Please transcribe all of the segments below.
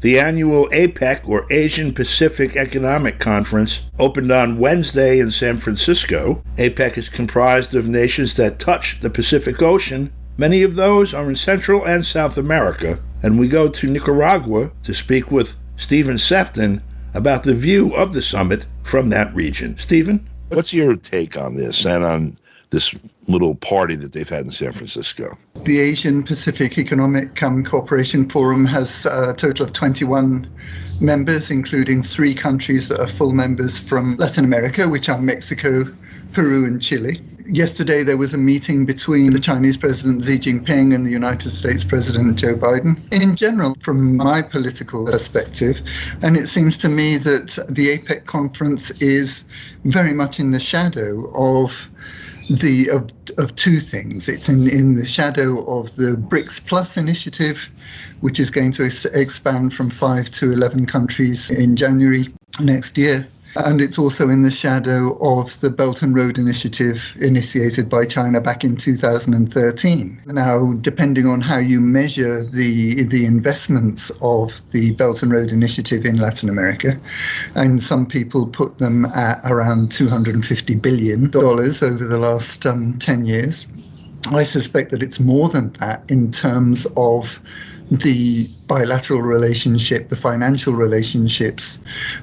The annual APEC, or Asian Pacific Economic Conference, opened on Wednesday in San Francisco. APEC is comprised of nations that touch the Pacific Ocean. Many of those are in Central and South America, and we go to Nicaragua to speak with Stephen Sefton about the view of the summit from that region. Stephen? What's your take on this and on this little party that they've had in San Francisco? The Asian Pacific Economic Cooperation Forum has a total of 21 members, including 3 countries that are full members from Latin America, which are Mexico, Peru, and Chile. Yesterday, there was a meeting between the Chinese President Xi Jinping and the United States President Joe Biden. In general, from my political perspective, and it seems to me that the APEC conference is very much in the shadow of two things. It's in the shadow of the BRICS Plus initiative, which is going to expand from 5 to 11 countries in January next year. And it's also in the shadow of the Belt and Road Initiative initiated by China back in 2013. Now, depending on how you measure the investments of the Belt and Road Initiative in Latin America, and some people put them at around $250 billion over the last 10 years. I suspect that it's more than that in terms of the bilateral relationship, the financial relationships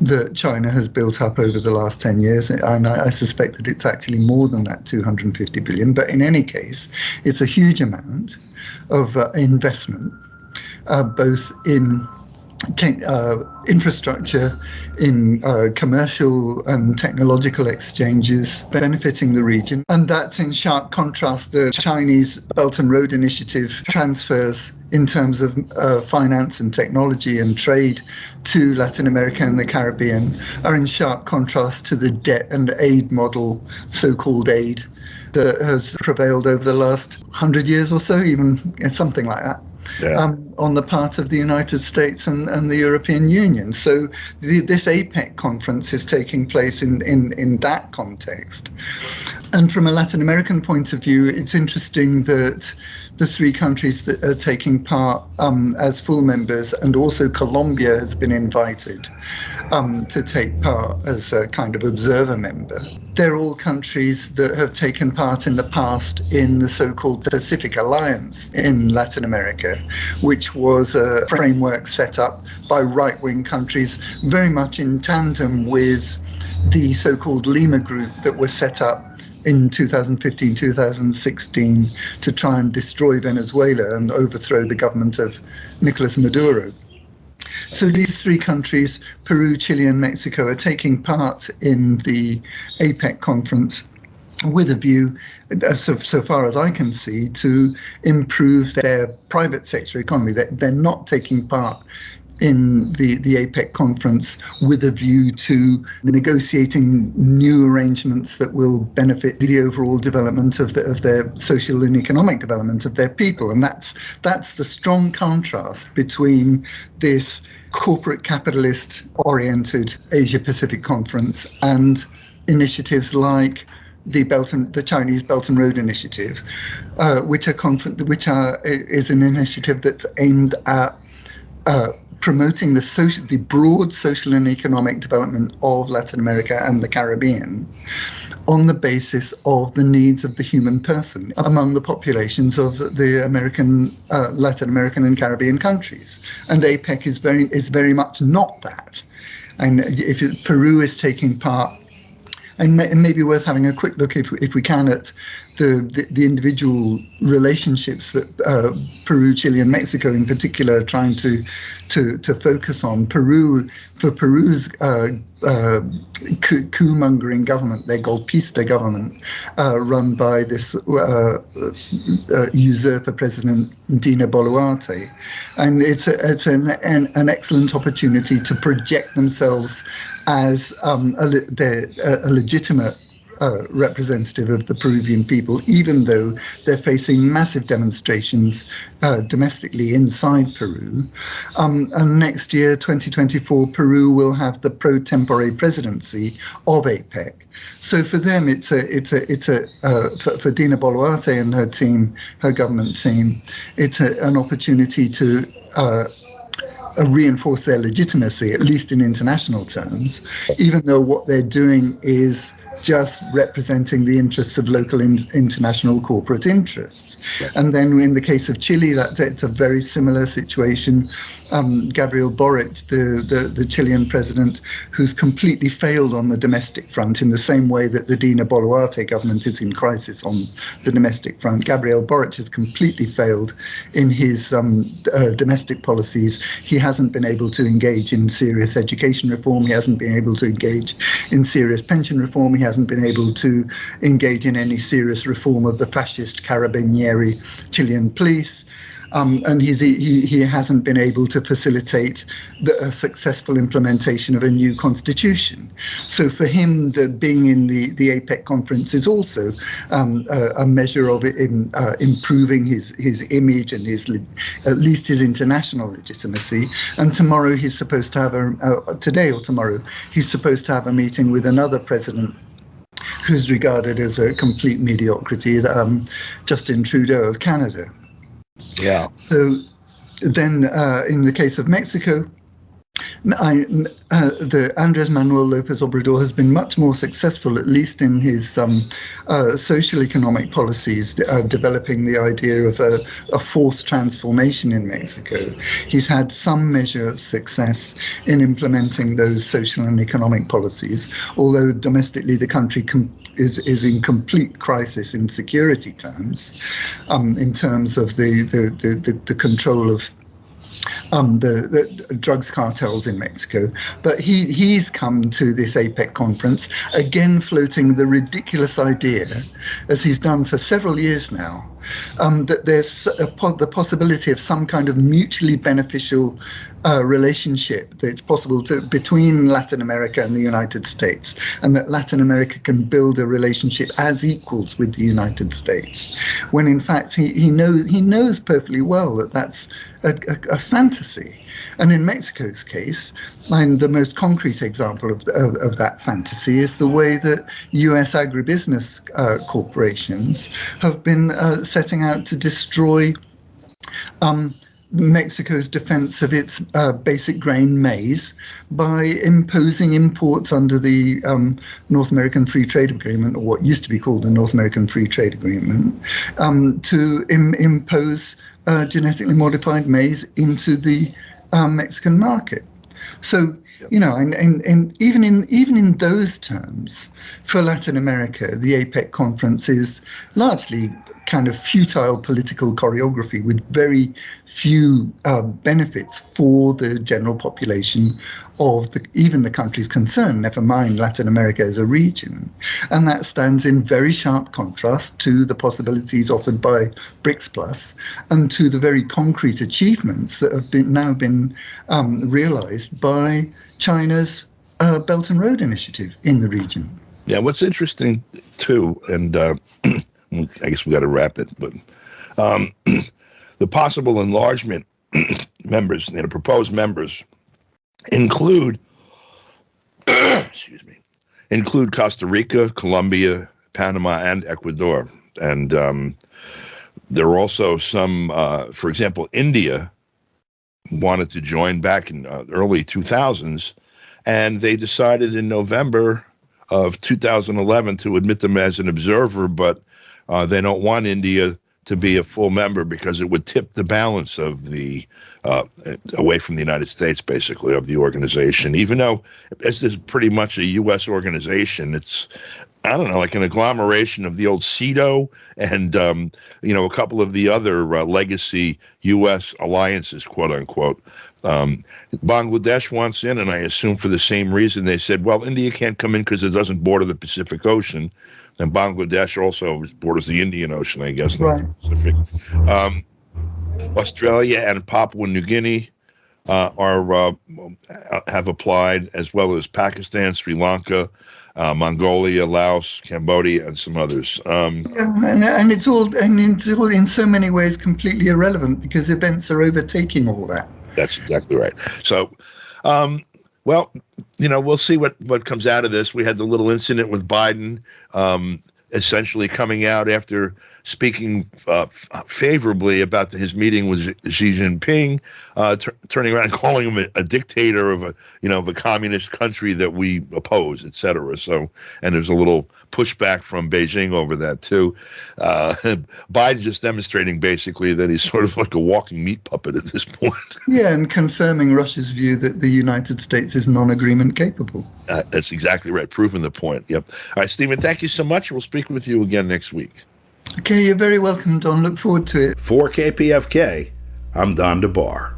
that China has built up over the last 10 years. And I suspect that it's actually more than that $250 billion. But in any case, it's a huge amount of investment, both in infrastructure, in commercial and technological exchanges benefiting the region. And that's in sharp contrast. The Chinese Belt and Road Initiative transfers in terms of finance and technology and trade to Latin America and the Caribbean are in sharp contrast to the debt and aid model, so-called aid, that has prevailed over the last 100 years or so, even something like that. Yeah. On the part of the United States and the European Union. So this APEC conference is taking place in that context. And from a Latin American point of view, it's interesting that the 3 countries that are taking part as full members, and also Colombia has been invited to take part as a kind of observer member. They're all countries that have taken part in the past in the so-called Pacific Alliance in Latin America, which was a framework set up by right-wing countries very much in tandem with the so-called Lima Group that was set up in 2015, 2016 to try and destroy Venezuela and overthrow the government of Nicolas Maduro. So these 3 countries, Peru, Chile and Mexico, are taking part in the APEC conference with a view, so far as I can see, to improve their private sector economy. They're not taking part in the APEC conference with a view to negotiating new arrangements that will benefit the overall development of their social and economic development of their people. And that's the strong contrast between this corporate capitalist-oriented Asia-Pacific conference and initiatives like the Chinese Belt and Road Initiative, which is an initiative that's aimed at promoting the broad social and economic development of Latin America and the Caribbean on the basis of the needs of the human person among the populations of the Latin American and Caribbean countries. And APEC is very much not that. And if Peru is taking part, and maybe worth having a quick look, if we can, at the individual relationships that Peru, Chile, and Mexico in particular are trying to focus on. Peru's coup-mongering government, their golpista government, run by this usurper president Dina Boluarte, and it's an excellent opportunity to project themselves as a legitimate representative of the Peruvian people, even though they're facing massive demonstrations domestically inside Peru. And next year, 2024, Peru will have the pro tempore presidency of APEC. So for them, for Dina Boluarte and her team, her government team, it's an opportunity to reinforce their legitimacy, at least in international terms, even though what they're doing is just representing the interests of local international corporate interests. And then in the case of Chile, it's a very similar situation. Gabriel Boric, the Chilean president, who's completely failed on the domestic front in the same way that the Dina Boluarte government is in crisis on the domestic front. Gabriel Boric has completely failed in his domestic policies. He hasn't been able to engage in serious education reform. He hasn't been able to engage in serious pension reform. He hasn't been able to engage in any serious reform of the fascist Carabinieri Chilean police. And he hasn't been able to facilitate a successful implementation of a new constitution. So for him, being in the APEC conference is also a measure of improving his image and at least his international legitimacy. And tomorrow he's supposed to have today or tomorrow he's supposed to have a meeting with another president who's regarded as a complete mediocrity, Justin Trudeau of Canada. Yeah. So then in the case of Mexico, the Andrés Manuel López Obrador has been much more successful, at least in his social economic policies, developing the idea of a fourth transformation in Mexico. He's had some measure of success in implementing those social and economic policies, although domestically the country is in complete crisis in security terms, in terms of the control of the drugs cartels in Mexico. But he's come to this APEC conference, again floating the ridiculous idea, as he's done for several years now, that there's the possibility of some kind of mutually beneficial relationship that's possible between Latin America and the United States, and that Latin America can build a relationship as equals with the United States, when in fact he knows perfectly well that that's a fantasy. And in Mexico's case, the most concrete example of that fantasy is the way that U.S. agribusiness corporations have been setting out to destroy Mexico's defense of its basic grain, maize, by imposing imports under the North American Free Trade Agreement, or what used to be called the North American Free Trade Agreement, to impose genetically modified maize into the Mexican market. So, and even in those terms, for Latin America, the APEC conference is largely kind of futile political choreography with very few benefits for the general population of even the countries concerned, never mind Latin America as a region. And that stands in very sharp contrast to the possibilities offered by BRICS Plus and to the very concrete achievements that have now been realized by China's Belt and Road Initiative in the region. Yeah, what's interesting too, and I guess we got to wrap it, but the possible enlargement members, proposed members include, include Costa Rica, Colombia, Panama, and Ecuador. And there are also some, for example, India wanted to join back in early 2000s, and they decided in November of 2011 to admit them as an observer, but they don't want India to be a full member because it would tip the balance of the away from the United States, basically, of the organization. Even though this is pretty much a U.S. organization, it's, I don't know, like an agglomeration of the old CEDAW and, a couple of the other legacy U.S. alliances, quote unquote. Bangladesh wants in, and I assume for the same reason. They said, well, India can't come in because it doesn't border the Pacific Ocean. And Bangladesh also borders the Indian Ocean, I guess. Right. Pacific. Australia and Papua New Guinea have applied, as well as Pakistan, Sri Lanka, Mongolia, Laos, Cambodia, and some others. And it's all in so many ways completely irrelevant because events are overtaking all that. That's exactly right. So, well, we'll see what comes out of this. We had the little incident with Biden, essentially coming out after speaking favorably about his meeting with Xi Jinping, turning around and calling him a dictator of a communist country that we oppose, et cetera. So, and there's a little pushback from Beijing over that too. Biden just demonstrating basically that he's sort of like a walking meat puppet at this point. Yeah, and confirming Russia's view that the United States is non-agreement capable. That's exactly right. Proving the point. Yep. All right, Stephen, thank you so much. We'll speak with you again next week. Okay, you're very welcome, Don. Look forward to it. For KPFK, I'm Don DeBar.